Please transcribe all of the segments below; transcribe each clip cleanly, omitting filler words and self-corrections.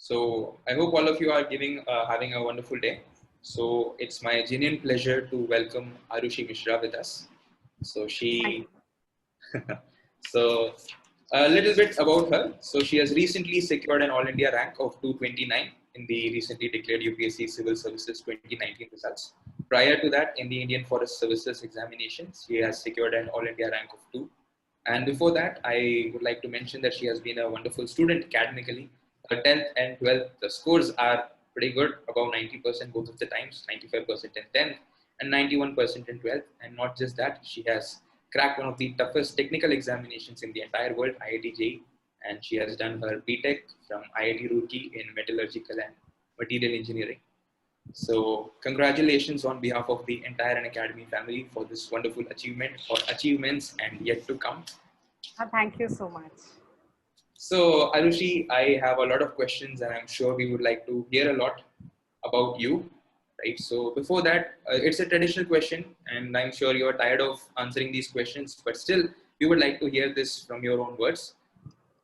So I hope all of you are having a wonderful day. So it's my genuine pleasure to welcome Arushi Mishra with us. So Thank she, you. so a little bit about her. So she has recently secured an All India rank of 229 in the recently declared UPSC Civil Services 2019 results. Prior to that, in the Indian Forest Services examinations, she has secured an All India rank of 2. And before that, I would like to mention that she has been a wonderful student academically. Her 10th and 12th, the scores are pretty good, above 90% both of the times, 95% in 10th and 91% in 12th. And not just that, she has cracked one of the toughest technical examinations in the entire world, IIT JEE, and she has done her BTech from IIT Roorkee in metallurgical and material engineering. So congratulations on behalf of the entire Unacademy family for this wonderful achievement or achievements and yet to come. Thank you so much. So Arushi, I have a lot of questions and I'm sure we would like to hear a lot about you, right? So before that, it's a traditional question and I'm sure you're tired of answering these questions, but still we would like to hear this from your own words.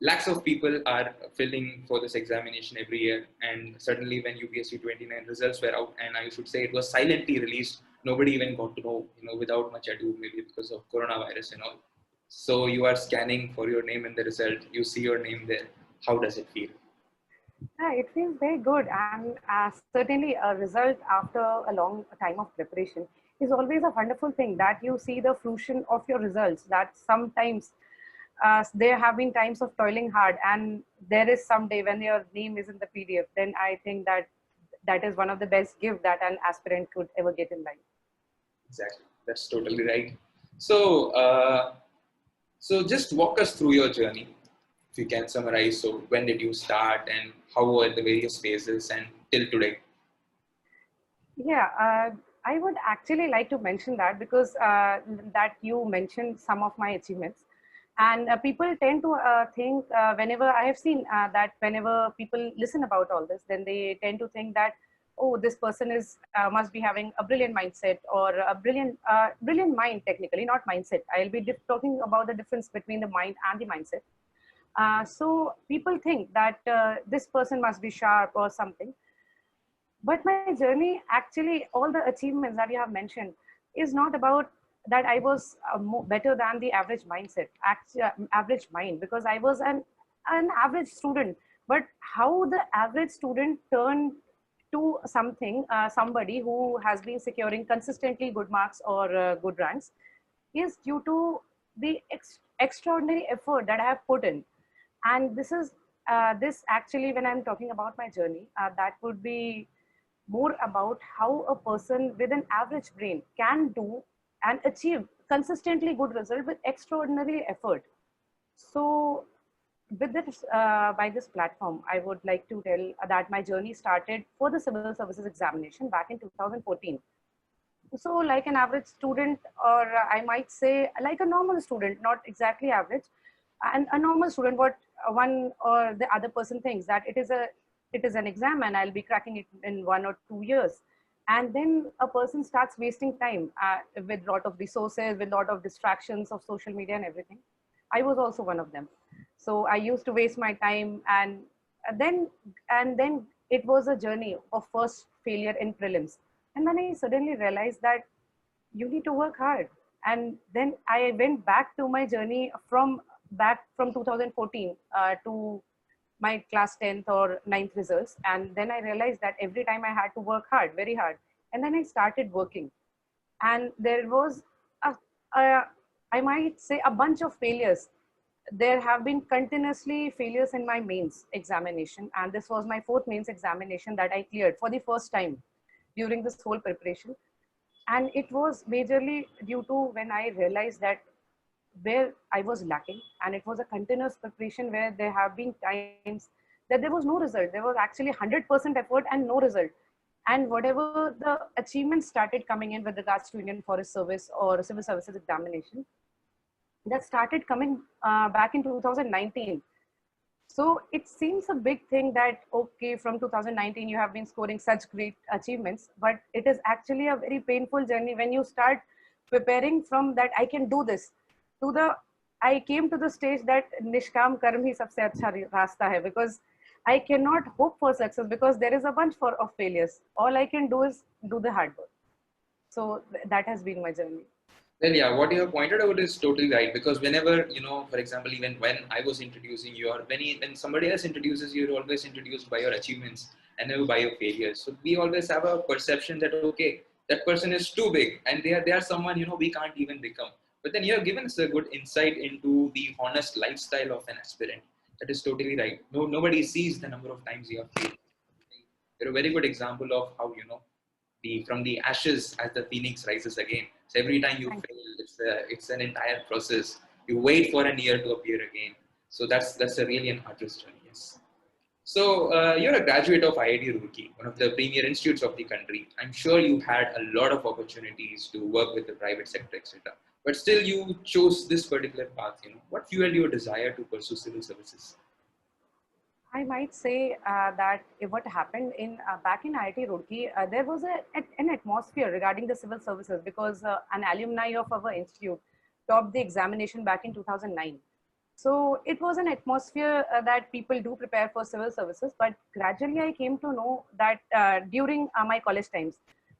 Lakhs of people are filling for this examination every year, and certainly when UPSC 29 results were out, and I should say it was silently released, nobody even got to know, without much ado, maybe because of coronavirus and all. So you are scanning for your name in the result, you see your name there. How does it feel? Yeah, it feels very good, and certainly a result after a long time of preparation is always a wonderful thing that you see the fruition of your results. That sometimes there have been times of toiling hard, and there is some day when your name is in the PDF. Then I think that that is one of the best gift that an aspirant could ever get in life. Exactly, that's totally right. So, so just walk us through your journey, if you can summarize. So, when did you start, and how were the various phases, and till today? Yeah, I would actually like to mention that because that you mentioned some of my achievements, and people tend to think whenever I have seen that whenever people listen about all this, then they tend to think that, oh, this person is must be having a brilliant mindset or a brilliant mind, technically not mindset. I'll be talking about the difference between the mind and the mindset. So people think that this person must be sharp or something, but my journey, actually, all the achievements that you have mentioned is not about that I was better than the average mindset, average mind, because I was an average student. But how the average student turned to something, somebody who has been securing consistently good marks or good ranks, is due to the extraordinary effort that I have put in. And this actually, when I'm talking about my journey, that would be more about how a person with an average brain can do and achieve consistently good result with extraordinary effort. So with this, by this platform, I would like to tell that my journey started for the civil services examination back in 2014. So like an average student, or I might say like a normal student, not exactly average, and a normal student, what one or the other person thinks that it is an exam and I'll be cracking it in 1 or 2 years. And then a person starts wasting time with lot of resources, with lot of distractions of social media and everything. I was also one of them. So I used to waste my time, then and then it was a journey of first failure in prelims. And then I suddenly realized that you need to work hard. And then I went back to my journey from 2014 to my class 10th or 9th results. And then I realized that every time I had to work hard, very hard. And then I started working. And there was a I might say a bunch of failures. There have been continuously failures in my mains examination, and this was my fourth mains examination that I cleared for the first time during this whole preparation. And it was majorly due to when I realized that where I was lacking, and it was a continuous preparation where there have been times that there was no result. There was actually 100% effort and no result. And whatever the achievements started coming in with regards to Indian Forest Service or civil services examination, that started coming back in 2019. So it seems a big thing that, okay, from 2019, you have been scoring such great achievements, but it is actually a very painful journey when you start preparing from that, I can do this, I came to the stage that Nishkam Karm hi sabse acha rasta hai, because I cannot hope for success because there is a bunch of failures. All I can do is do the hard work. So that has been my journey. Well, yeah, what you have pointed out is totally right, because whenever, for example, even when I was introducing you, or when somebody else introduces you, you're always introduced by your achievements and never by your failures. So we always have a perception that, okay, that person is too big and they are someone, we can't even become. But then you have given us a good insight into the honest lifestyle of an aspirant. That is totally right. No, nobody sees the number of times you have failed. You're a very good example of how, the from the ashes as the phoenix rises again. So every time you Thank fail, it's an entire process. You wait for a year to appear again. So that's a really an artist journey. Yes. So you're a graduate of IIT Roorkee, one of the premier institutes of the country. I'm sure you had a lot of opportunities to work with the private sector, etc. But still, you chose this particular path. What fueled your desire to pursue civil services? I might say that what happened in back in IIT Roorkee, there was an atmosphere regarding the civil services because an alumni of our institute topped the examination back in 2009. So it was an atmosphere that people do prepare for civil services. But gradually, I came to know that during my college times,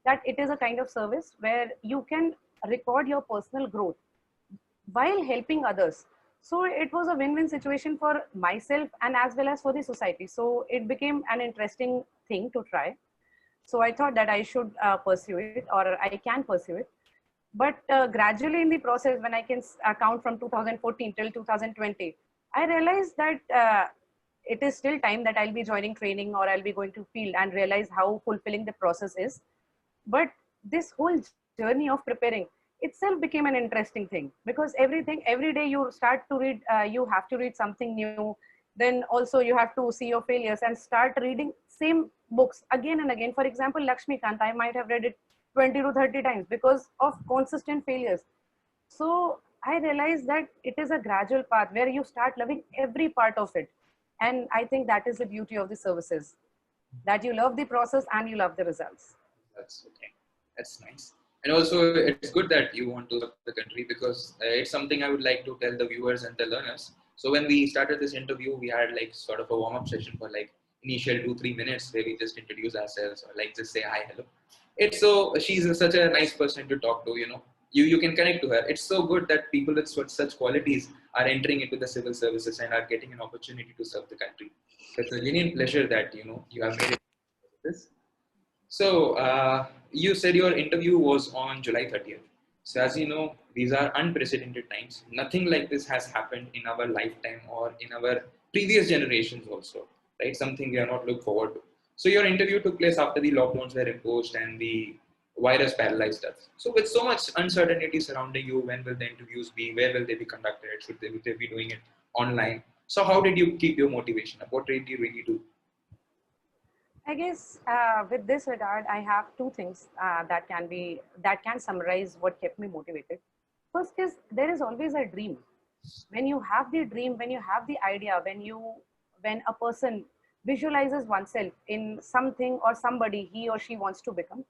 that it is a kind of service where you can record your personal growth while helping others. So it was a win-win situation for myself and as well as for the society. So it became an interesting thing to try. So I thought that I should pursue it, or I can pursue it. But gradually in the process, when I can count from 2014 till 2020, I realized that it is still time that I'll be joining training or I'll be going to field and realize how fulfilling the process is. But this whole journey of preparing itself became an interesting thing because every day you start to read, you have to read something new. Then also you have to see your failures and start reading same books again and again. For example, Lakshmikant, I might have read it 20 to 30 times because of consistent failures. So I realized that it is a gradual path where you start loving every part of it. And I think that is the beauty of the services, that you love the process and you love the results. That's okay. That's nice. And also, it's good that you want to serve the country, because it's something I would like to tell the viewers and the learners. So when we started this interview, we had like sort of a warm-up session for like initial 2-3 minutes where we just introduce ourselves or like just say hi, hello. It's so she's such a nice person to talk to. You can connect to her. It's so good that people with such qualities are entering into the civil services and are getting an opportunity to serve the country. So it's a genuine pleasure that you have made it this. So you said your interview was on July 30th. So as you know, these are unprecedented times. Nothing like this has happened in our lifetime or in our previous generations also, right? Something we are not look forward to. So your interview took place after the lockdowns were imposed and the virus paralyzed us. So with so much uncertainty surrounding you, when will the interviews be? Where will they be conducted? Will they be doing it online? So how did you keep your motivation? What did you really do? I guess with this regard, I have two things that can summarize what kept me motivated. First is there is always a dream. When you have the dream, when you have the idea, when a person visualizes oneself in something or somebody he or she wants to become,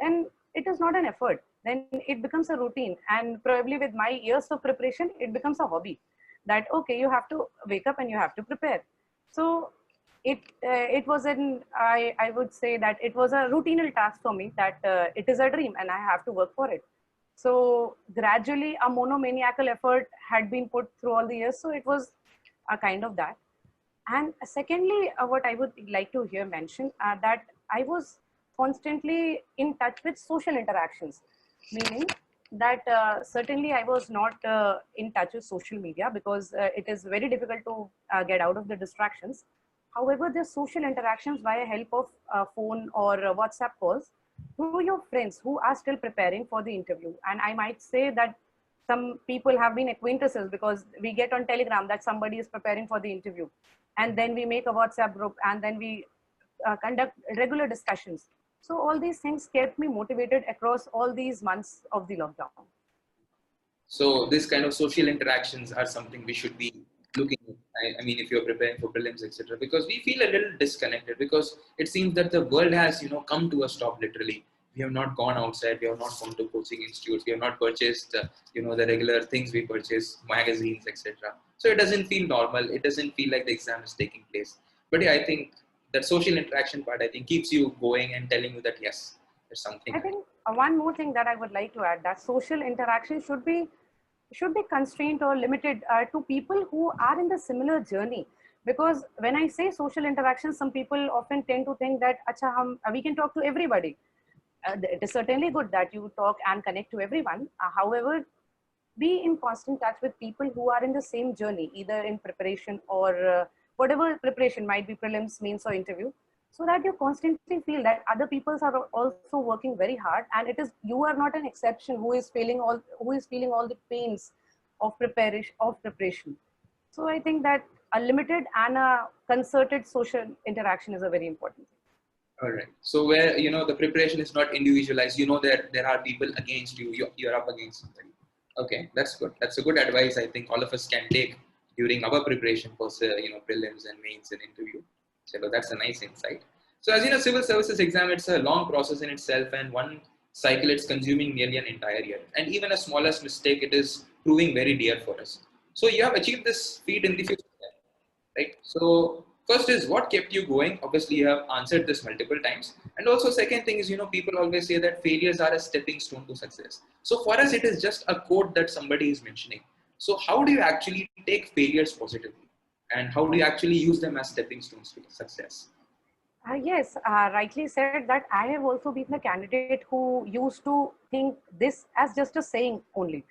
then it is not an effort. Then it becomes a routine, and probably with my years of preparation, it becomes a hobby. That okay, you have to wake up and you have to prepare. So it was an I would say that it was a routine task for me, that it is a dream and I have to work for it. So gradually a monomaniacal effort had been put through all the years. So it was a kind of that. And secondly, what I would like to hear mention, that I was constantly in touch with social interactions, meaning that certainly I was not in touch with social media because it is very difficult to get out of the distractions. However, the social interactions via help of phone or WhatsApp calls through your friends who are still preparing for the interview. And I might say that some people have been acquaintances because we get on Telegram that somebody is preparing for the interview, and then we make a WhatsApp group, and then we conduct regular discussions. So all these things kept me motivated across all these months of the lockdown. So this kind of social interactions are something we should be looking at. I mean, if you're preparing for prelims, etc., because we feel a little disconnected because it seems that the world has, come to a stop literally. We have not gone outside. We have not gone to coaching institutes. We have not purchased, the regular things we purchase, magazines, etc. So it doesn't feel normal. It doesn't feel like the exam is taking place. But yeah, I think that social interaction part, I think, keeps you going and telling you that yes, there's something I ahead. think one more thing that I would like to add, that social interaction should be constrained or limited to people who are in the similar journey. Because when I say social interaction, some people often tend to think that Acha, we can talk to everybody. It is certainly good that you talk and connect to everyone. However, be in constant touch with people who are in the same journey, either in preparation or whatever preparation might be, prelims, mains, or interview, so that you constantly feel that other people are also working very hard, and it is you are not an exception who is feeling all the pains of preparation. So I think that a limited and a concerted social interaction is a very important thing. All right. So where the preparation is not individualized, there are people against you. You're up against somebody. Okay, that's good. That's a good advice. I think all of us can take during our preparation for prelims and mains and interview. So that's a nice insight. So as you know, civil services exam, it's a long process in itself, and one cycle it's consuming nearly an entire year. And even a smallest mistake, it is proving very dear for us. So you have achieved this feat in the fifth year, right? So first is what kept you going. Obviously, you have answered this multiple times. And also, second thing is, people always say that failures are a stepping stone to success. So for us, it is just a quote that somebody is mentioning. So how do you actually take failures positively, and how do you actually use them as stepping stones to success? Yes, rightly said that I have also been the candidate who used to think this as just a saying only,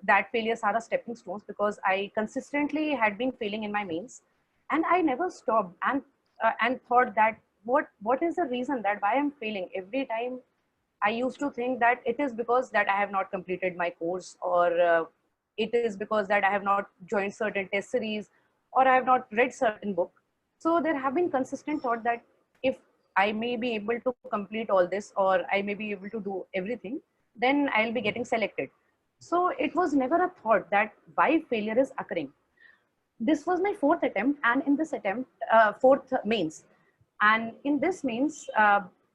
that failures are a stepping stones, because I consistently had been failing in my mains, and I never stopped and thought that what is the reason that why I'm failing every time. I used to think that it is because that I have not completed my course, or it is because that I have not joined certain test series, or I have not read certain book. So there have been consistent thought that if I may be able to complete all this, or I may be able to do everything, then I'll be getting selected. So it was never a thought that why failure is occurring. This was my fourth attempt, and in this attempt, fourth mains, and in this mains,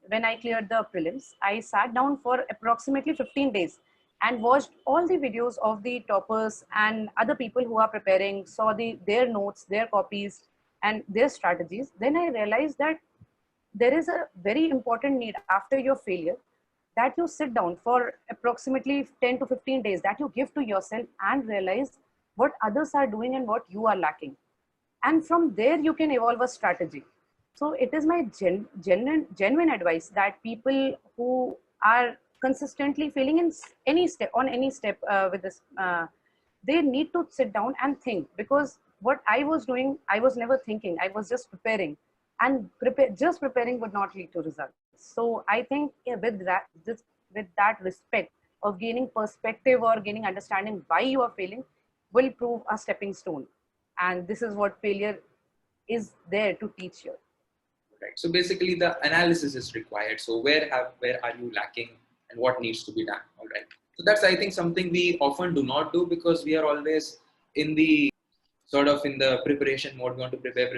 when I cleared the prelims, I sat down for approximately 15 days and watched all the videos of the toppers and other people who are preparing, saw their notes, their copies, and their strategies. Then I realized that there is a very important need after your failure, that you sit down for approximately 10 to 15 days, that you give to yourself and realize what others are doing and what you are lacking, and from there you can evolve a strategy. So it is my genuine advice that people who are consistently failing in any step, on any step with this, they need to sit down and think, because what I was doing, I was never thinking, I was just preparing, and just preparing would not lead to results. So I think, yeah, with that respect of gaining perspective or gaining understanding why you are failing will prove a stepping stone, and this is what failure is there to teach you. Right. So basically, the analysis is required. So where are you lacking, and what needs to be done? All right. So that's, I think, something we often do not do, because we are always in the sort of in the preparation mode. We want to prepare.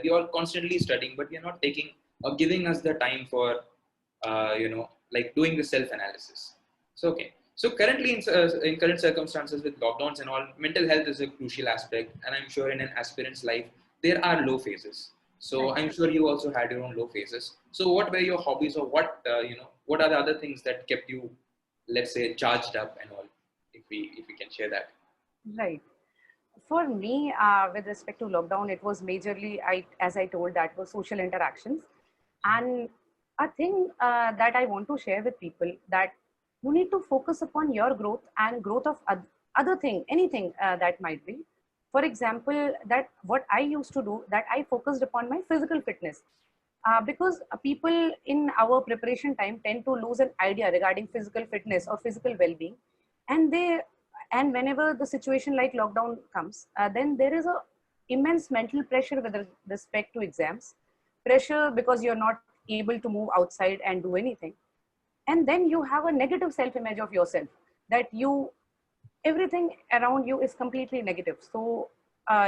We are constantly studying, but we are not taking or giving us the time for like doing the self analysis. So okay. So currently, in current circumstances with lockdowns and all, mental health is a crucial aspect, and I'm sure in an aspirant's life there are low phases. So Right. I'm sure you also had your own low phases. So what were your hobbies, or what are the other things that kept you, let's say, charged up and all? If we can share that. Right. For me, with respect to lockdown, it was majorly, as I told, that was social interactions. And a thing that I want to share with people, that you need to focus upon your growth and growth of other thing, anything that might be. For example, that what I used to do, that I focused upon my physical fitness. Because people in our preparation time tend to lose an idea regarding physical fitness or physical well-being, and whenever the situation like lockdown comes, then there is a immense mental pressure with respect to exams, pressure because you're not able to move outside and do anything, and then you have a negative self-image of yourself, that you everything around you is completely negative. So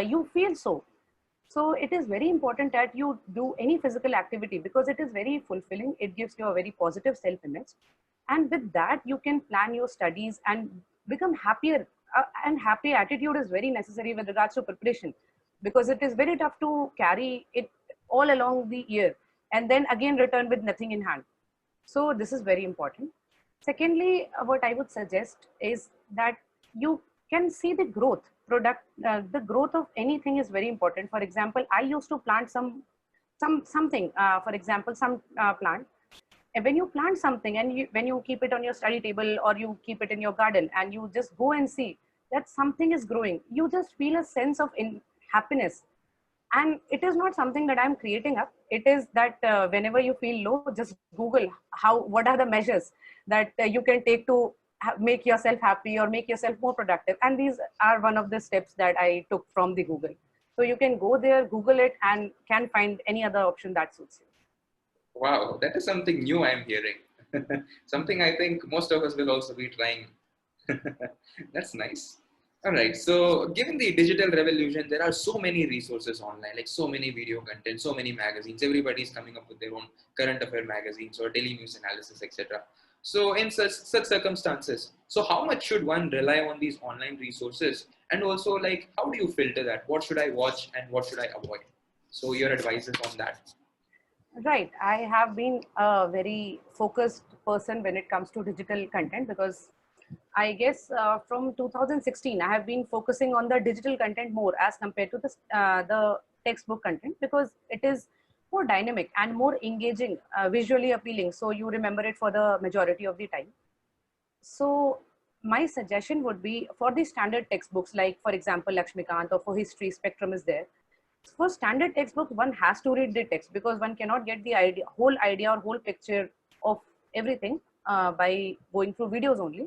you feel so it is very important that you do any physical activity, because it is very fulfilling. It gives you a very positive self-image. And with that, you can plan your studies and become happier. And happy attitude is very necessary with regards to preparation, because it is very tough to carry it all along the year, and then again return with nothing in hand. So this is very important. Secondly, what I would suggest is that you can see the growth. The growth of anything is very important. For example, I used to plant something. For example, some plant. And when you plant something and when you keep it on your study table or you keep it in your garden and you just go and see that something is growing, you just feel a sense of happiness. And it is not something that I'm creating up. It is that whenever you feel low, just Google what are the measures that you can take to make yourself happy or make yourself more productive. And these are one of the steps that I took from the Google. So you can go there, Google it, and can find any other option that suits you. Wow, that is something new I'm hearing. Something I think most of us will also be trying. That's nice. All right. So, given the digital revolution, there are so many resources online, like so many video content, so many magazines. Everybody's coming up with their own current affair magazines or daily news analysis, etc. So, in such circumstances, so how much should one rely on these online resources? And also, like, how do you filter that? What should I watch and what should I avoid? So, your advice is on that. Right. I have been a very focused person when it comes to digital content, because I guess from 2016, I have been focusing on the digital content more as compared to the textbook content, because it is more dynamic and more engaging, visually appealing. So you remember it for the majority of the time. So my suggestion would be for the standard textbooks, like for example, Lakshmikant, or for history, Spectrum is there. For standard textbook, one has to read the text, because one cannot get the whole idea or whole picture of everything by going through videos only.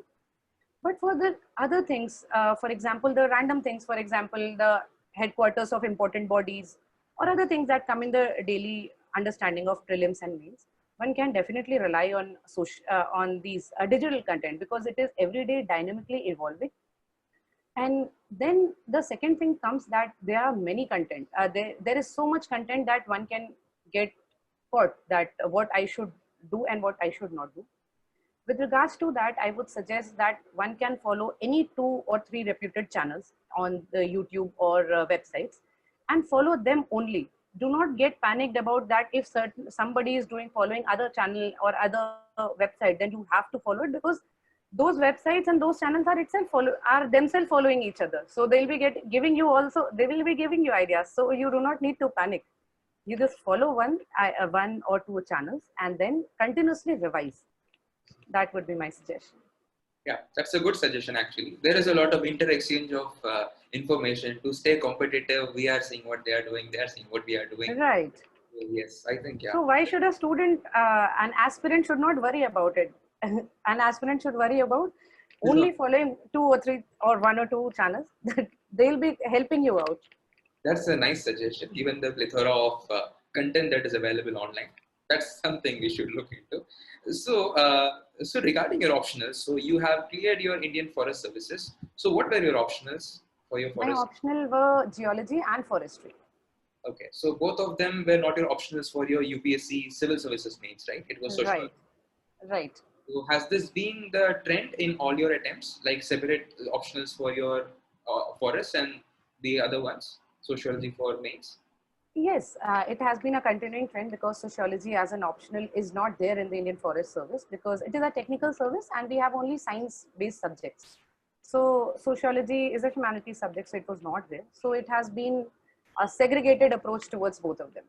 But for the other things, for example, the random things, for example, the headquarters of important bodies or other things that come in the daily understanding of prelims and mains, one can definitely rely on these digital content, because it is every day dynamically evolving. And then the second thing comes that there are many content. There is so much content that one can get caught that what I should do and what I should not do. With regards to that, I would suggest that one can follow any 2 or 3 reputed channels on the YouTube or websites, and follow them only. Do not get panicked about that if somebody is following other channel or other website, then you have to follow it, because those websites and those channels are themselves following each other. So they'll be giving you ideas. So you do not need to panic. You just follow one or two channels and then continuously revise. That would be my suggestion. Yeah, that's a good suggestion actually. There is a lot of inter-exchange of information to stay competitive. We are seeing what they are doing, they are seeing what we are doing. Right. Yes, I think, yeah. So why should a student, an aspirant should not worry about it? An aspirant should worry about only following 2 or 3 or 1 or 2 channels that they'll be helping you out. That's a nice suggestion. Given the plethora of content that is available online, that's something we should look into. So regarding your optionals, so you have cleared your Indian Forest Services. So what were your optionals for your forest? My optional were geology and forestry. Okay, so both of them were not your optionals for your UPSC Civil Services mains, right? It was social. Right. So has this been the trend in all your attempts, like separate optionals for your forest and the other ones, sociology for mains? Yes, it has been a continuing trend, because sociology as an optional is not there in the Indian Forest Service, because it is a technical service and we have only science-based subjects. So sociology is a humanities subject, so it was not there. So it has been a segregated approach towards both of them.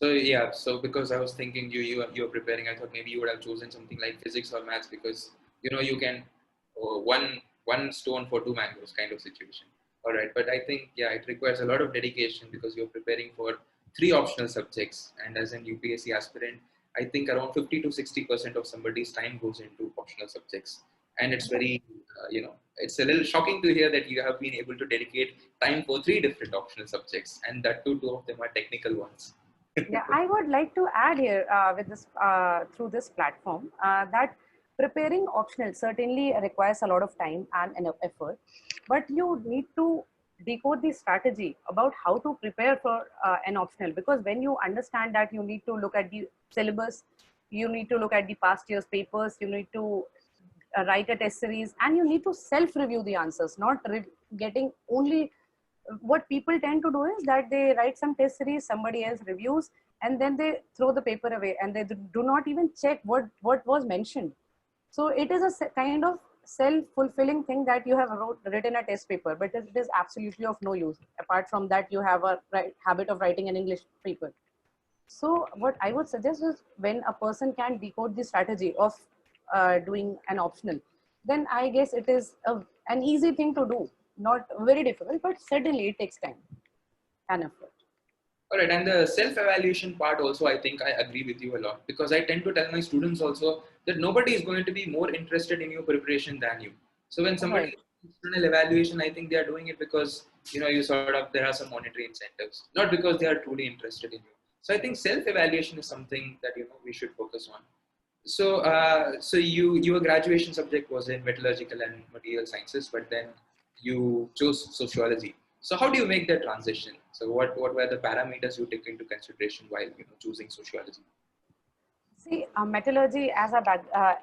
So yeah, so because I was thinking you're preparing, I thought maybe you would have chosen something like physics or maths, because you can one stone for 2 mangoes kind of situation. All right, but I think yeah, it requires a lot of dedication, because you're preparing for 3 optional subjects, and as an UPSC aspirant, I think around 50 to 60% of somebody's time goes into optional subjects, and it's very it's a little shocking to hear that you have been able to dedicate time for 3 different optional subjects, and that two of them are technical ones. Yeah, I would like to add here with this through this platform that preparing optional certainly requires a lot of time and effort, but you need to decode the strategy about how to prepare for an optional, because when you understand that, you need to look at the syllabus, you need to look at the past year's papers, you need to write a test series, and you need to self-review the answers, not getting only what people tend to do is that they write some test series, somebody else reviews, and then they throw the paper away, and they do not even check what was mentioned. So it is a kind of self-fulfilling thing that you have written a test paper, but it is absolutely of no use. Apart from that, you have a habit of writing an English paper. So what I would suggest is, when a person can decode the strategy of doing an optional, then I guess it is an easy thing to do. Not very difficult, but certainly it takes time and effort. All right, and the self-evaluation part also, I think I agree with you a lot, because I tend to tell my students also that nobody is going to be more interested in your preparation than you. So when somebody Right. external evaluation, I think they are doing it because you sort of there are some monetary incentives, not because they are truly interested in you. So I think self-evaluation is something that we should focus on. So your graduation subject was in metallurgical and material sciences, but then you chose sociology. So how do you make that transition? So what were the parameters you took into consideration while choosing sociology? See, metallurgy as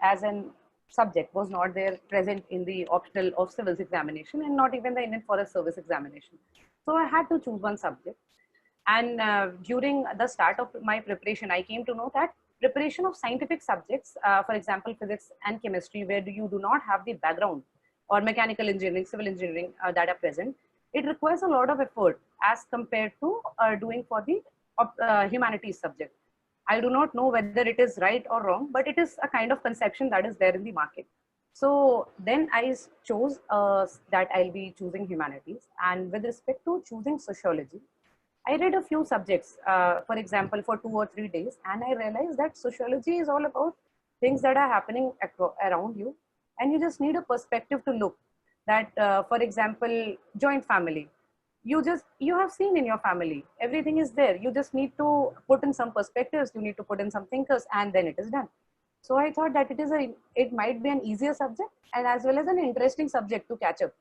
as an subject was not there present in the optional of civils examination, and not even the Indian Forest Service examination. So I had to choose one subject. And during the start of my preparation, I came to know that preparation of scientific subjects, for example, physics and chemistry, where you do not have the background, or mechanical engineering, civil engineering that are present, it requires a lot of effort as compared to doing for the humanities subject. I do not know whether it is right or wrong, but it is a kind of conception that is there in the market. So then I chose that I'll be choosing humanities. And with respect to choosing sociology, I read a few subjects, for example, for 2 or 3 days, and I realized that sociology is all about things that are happening around you, and you just need a perspective to look. That, for example, joint family. You have seen in your family, everything is there. You just need to put in some perspectives. You need to put in some thinkers, and then it is done. So I thought that it might be an easier subject, and as well as an interesting subject to catch up.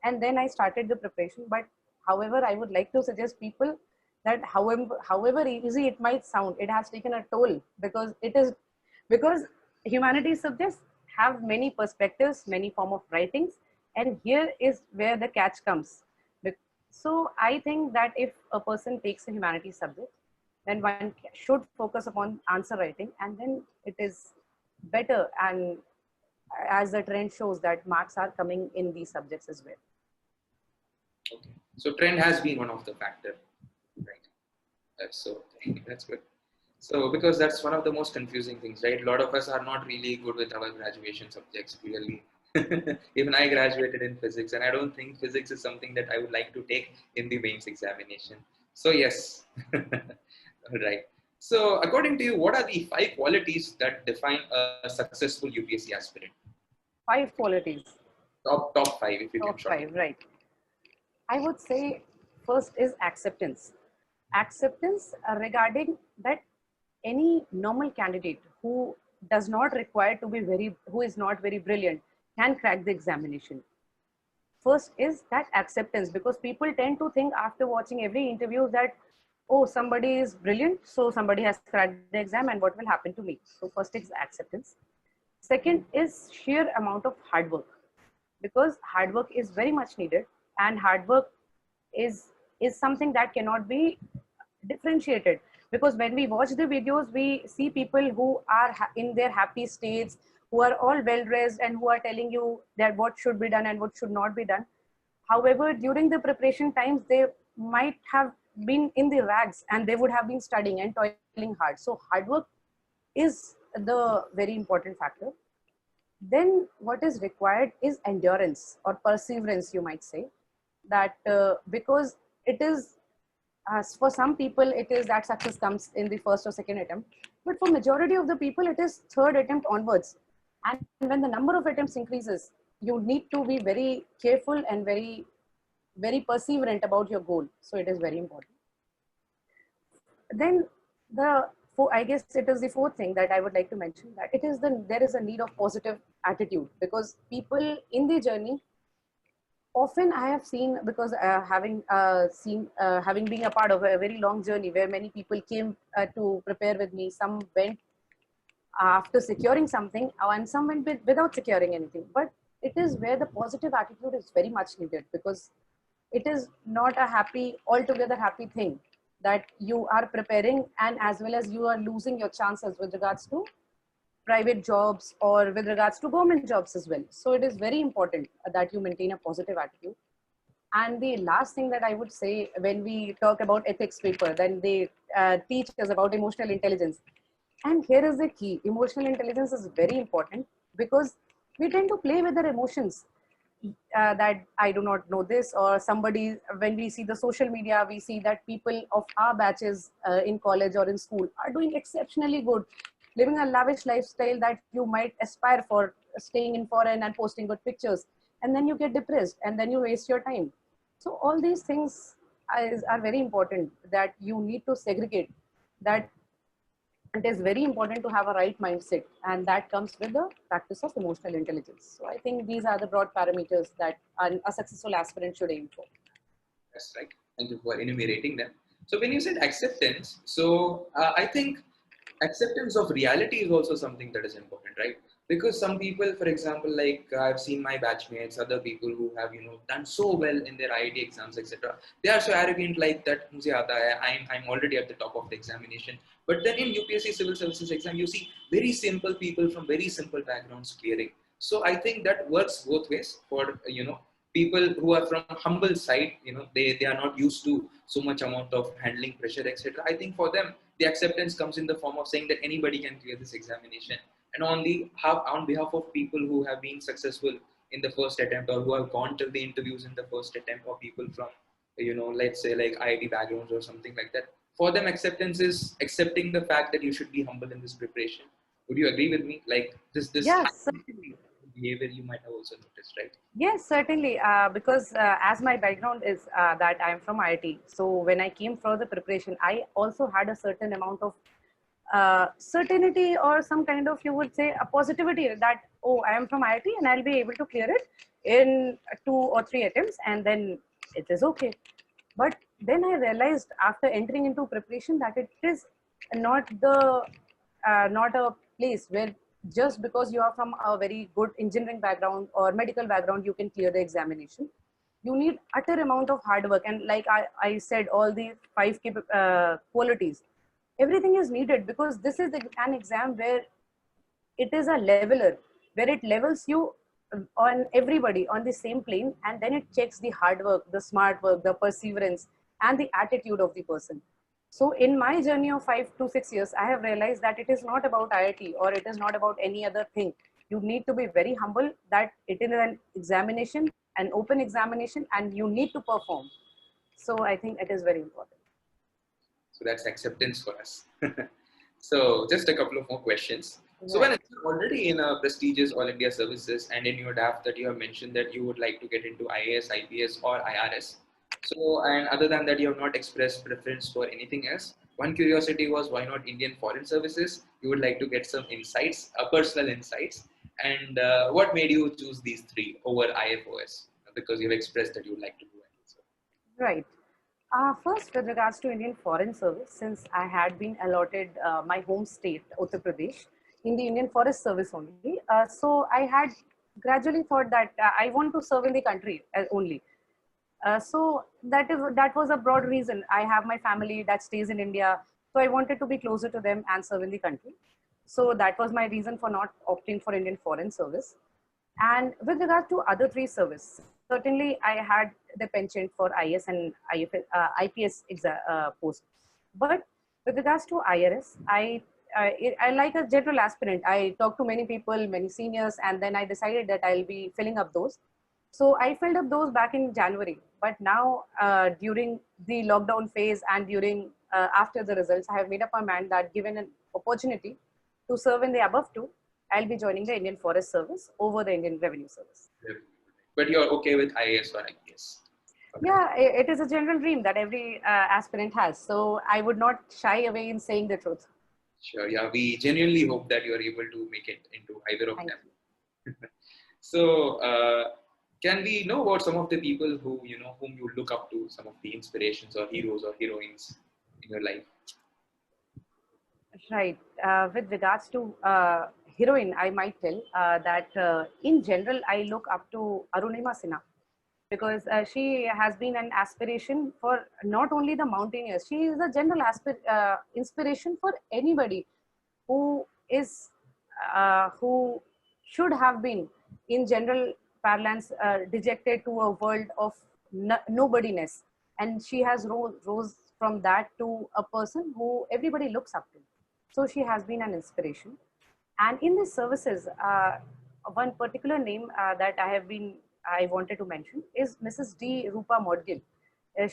And then I started the preparation. But however, I would like to suggest people that however easy it might sound, it has taken a toll, because humanities subjects have many perspectives, many form of writings, and here is where the catch comes. So I think that if a person takes a humanities subject, then one should focus upon answer writing, and then it is better. And as the trend shows, that marks are coming in these subjects as well. Okay. So trend has been one of the factor, right? So that's good. So because that's one of the most confusing things, right? A lot of us are not really good with our graduation subjects, clearly. Even I graduated in physics, and I don't think physics is something that I would like to take in the mains examination. So yes, all right. So according to you, what are the 5 qualities that define a successful UPSC aspirant? 5 qualities. Top 5, if you can Top shorten. 5, right. I would say first is acceptance. Acceptance regarding that any normal candidate who does not require to be who is not very brilliant, can crack the examination. First is that acceptance, because people tend to think after watching every interview that, oh, somebody is brilliant, so somebody has cracked the exam, and what will happen to me? So first is acceptance. Second is sheer amount of hard work, because hard work is very much needed, and hard work is something that cannot be differentiated, because when we watch the videos, we see people who are in their happy states, who are all well dressed, and who are telling you that what should be done and what should not be done. However, during the preparation times, they might have been in the rags, and they would have been studying and toiling hard. So hard work is the very important factor. Then what is required is endurance or perseverance, you might say. That because it is, for some people it is that success comes in the first or second attempt, but for majority of the people it is third attempt onwards. And when the number of attempts increases, you need to be very careful and very perseverant about your goal. So it is very important. Then I guess it is the fourth thing that I would like to mention, that there is a need of positive attitude, because people in the journey, often I have seen, because having been a part of a very long journey where many people came to prepare with me. Some went after securing something, and some went without securing anything. But it is where the positive attitude is very much needed, because it is not a happy, altogether happy thing that you are preparing, and as well as you are losing your chances with regards to private jobs or with regards to government jobs as well. So it is very important that you maintain a positive attitude. And the last thing that I would say, when we talk about ethics paper, then they teach us about emotional intelligence. And here is the key: emotional intelligence is very important because we tend to play with our emotions. That I do not know this, or somebody, when we see the social media, we see that people of our batches in college or in school are doing exceptionally good, living a lavish lifestyle that you might aspire for, staying in foreign and posting good pictures. And then you get depressed and then you waste your time. So all these things are very important, that you need to segregate that. It is very important to have a right mindset, and that comes with the practice of emotional intelligence. So I think these are the broad parameters that a successful aspirant should aim for. That's right. Thank you for enumerating them. So when you said acceptance, I think acceptance of reality is also something that is important, right? Because some people, for example, like I've seen my batchmates, other people who have done so well in their IIT exams, etc. They are so arrogant, like that. "Mujhe aata hai, I'm already at the top of the examination." But then in UPSC Civil Services exam, you see very simple people from very simple backgrounds clearing. So I think that works both ways for people who are from humble side. They are not used to so much amount of handling pressure, etc. I think for them the acceptance comes in the form of saying that anybody can clear this examination. And on behalf of people who have been successful in the first attempt, or who have gone to the interviews in the first attempt, or people from let's say like IIT backgrounds or something like that, for them acceptance is accepting the fact that you should be humble in this preparation. Would you agree with me? Like this Yes, certainly. behavior you might have also noticed, right? Yes, certainly. Because as my background is that I am from IIT, so when I came for the preparation, I also had a certain amount of certainty, or some kind of, you would say, a positivity that, oh, I am from IIT and I'll be able to clear it in 2 or 3 attempts, and then it is okay. But then I realized after entering into preparation that it is not the not a place where just because you are from a very good engineering background or medical background you can clear the examination. You need utter amount of hard work, and like I said, all the five qualities, everything is needed, because this is an exam where it is a leveler, where it levels you on everybody on the same plane, and then it checks the hard work, the smart work, the perseverance, and the attitude of the person. So in my journey of 5 to 6 years, I have realized that it is not about IIT or it is not about any other thing. You need to be very humble that it is an examination, an open examination, and you need to perform. So I think it is very important. So that's acceptance for us. So just a couple of more questions. So when Right. you're already in a prestigious All India services, and in your draft that you have mentioned that you would like to get into IAS, IPS or IRS. So, and other than that, you have not expressed preference for anything else. One curiosity was, why not Indian Foreign Services? You would like to get some insights, personal insights. And what made you choose these three over IFOS? Because you've expressed that you would like to do it. So, Right. First, with regards to Indian Foreign Service, since I had been allotted my home state, Uttar Pradesh, in the Indian Forest Service only, so I had gradually thought that I want to serve in the country only. So that was a broad reason. I have my family that stays in India, so I wanted to be closer to them and serve in the country. So that was my reason for not opting for Indian Foreign Service. And with regard to other three services, certainly I had the penchant for IS and IPS post. But with regards to IRS, I like a general aspirant. I talked to many people, many seniors, and then I decided that I'll be filling up those. So I filled up those back in January. But now, during the lockdown phase and during after the results, I have made up my mind that given an opportunity to serve in the above two, I'll be joining the Indian Forest Service over the Indian Revenue Service. but you're okay with IAS or IPS? Okay. Yeah, it is a general dream that every aspirant has. So I would not shy away in saying the truth. Sure. Yeah, we genuinely hope that you are able to make it into either of Thank them. you. So, can we know about some of the people who whom you look up to, some of the inspirations or heroes or heroines in your life? Right. With regards to heroine, I might tell that in general, I look up to Arunima Sinha. because she has been an aspiration for not only the mountaineers. She is a general inspiration for anybody who is who should have been, in general parlance, dejected to a world of nobodiness, and she has rose from that to a person who everybody looks up to. So she has been an inspiration. And in these services, one particular name that I wanted to mention is Mrs. D. Rupa Modgil.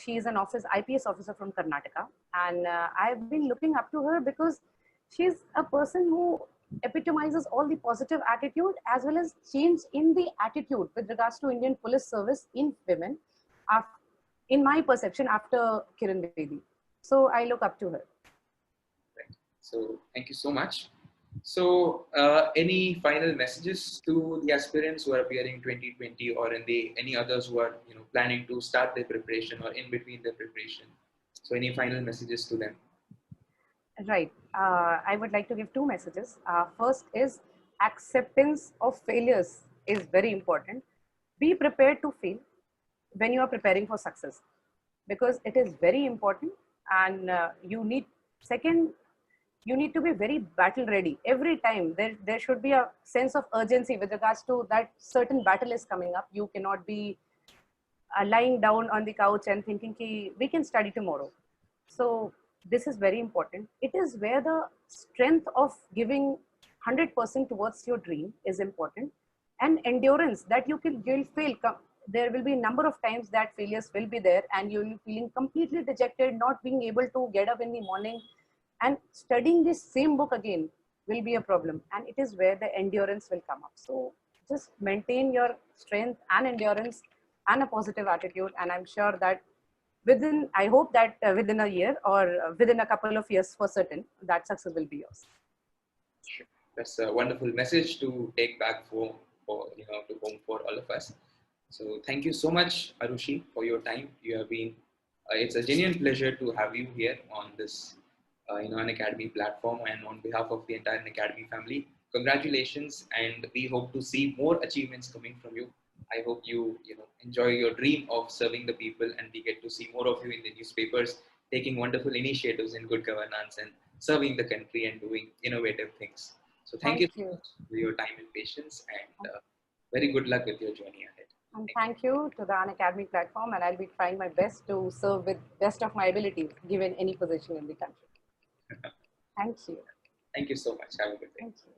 She is an IPS officer from Karnataka. And I've been looking up to her because she's a person who epitomizes all the positive attitude as well as change in the attitude with regards to Indian police service in women, in my perception, after Kiran Bedi. So I look up to her. Right. So thank you so much. So, any final messages to the aspirants who are appearing 2020, or in any others who are planning to start their preparation or in between their preparation? So, any final messages to them? Right. I would like to give two messages. First is acceptance of failures is very important. Be prepared to fail when you are preparing for success, because it is very important. And second, you need to be very battle ready every time. There should be a sense of urgency with regards to that certain battle is coming up. You cannot be lying down on the couch and thinking we can study tomorrow. So this is very important. It is where the strength of giving 100% towards your dream is important, and endurance that you'll fail. There will be a number of times that failures will be there, and you'll be feeling completely dejected, not being able to get up in the morning, and studying this same book again will be a problem. And it is where the endurance will come up. So just maintain your strength and endurance and a positive attitude, and I'm sure that I hope that within a year or within a couple of years for certain, that success will be yours. Sure. That's a wonderful message to take back to home for all of us. So thank you so much, Arushi, for your time. You have been, it's a genuine pleasure to have you here on this, Unacademy platform, and on behalf of the entire Unacademy family, congratulations, and we hope to see more achievements coming from you. I hope you enjoy your dream of serving the people, and we get to see more of you in the newspapers, taking wonderful initiatives in good governance and serving the country and doing innovative things. So thank you so much for your time and patience, and very good luck with your journey ahead. And thank you to the Unacademy platform, and I'll be trying my best to serve with best of my abilities given any position in the country. Thank you. Thank you so much. Have a good day. Thank you.